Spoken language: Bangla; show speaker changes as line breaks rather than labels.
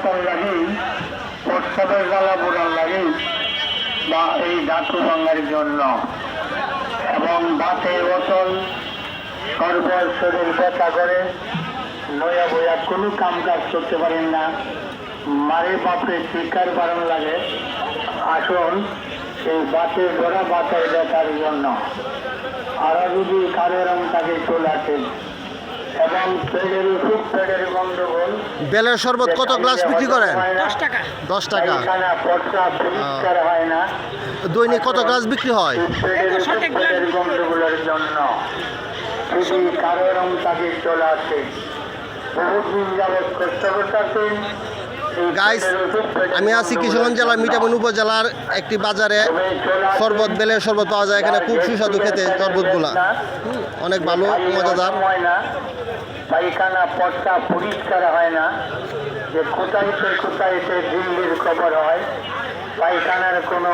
বোতল লাগেই, প্রস্তাবের জ্বালা পোড়ার লাগেই বা এই ধাতু ভাঙার জন্য, এবং বাতের বোতল সর্বর শরীর ব্যথা করে, নয়া বইয়া কোনো কাম কাজ করতে পারেন না, মারে বাপরে শিকার বারণ লাগে। আসুন এই বাতের গোড়া বাতের ব্যথার জন্য, আরো যদি কারো রং তাকে চলে আসেন, এবং পেটের ওষুধ, পেটের গন্ডগোল।
বেলের শরবত কত গ্লাস বিক্রি করেন? 10 টাকা।
প্রস্রাব পরিষ্কার হয় না,
দৈনিক কত গ্লাস বিক্রি হয়?
পেটের ওষুধ, পেটের গন্ডগোলের জন্য যদি কারো রং তাকে চলে আসে, বহুত দিন যাবৎ কষ্ট করতেছেন।
গাইস, আমি আছি কিশোরগঞ্জ জেলার মিঠাপুর উপজেলার একটি বাজারে। শরবত, বেলের শরবত পাওয়া যায় এখানে, খুব সুস্বাদু খেতে শরবতগুলা, অনেক ভালো, মজাদার।
পায়খানা প্রস্রাব পরিষ্কার হয় না, যে কোথায় কোথায় দিল্লির খবর হয়, পায়খানার কোনো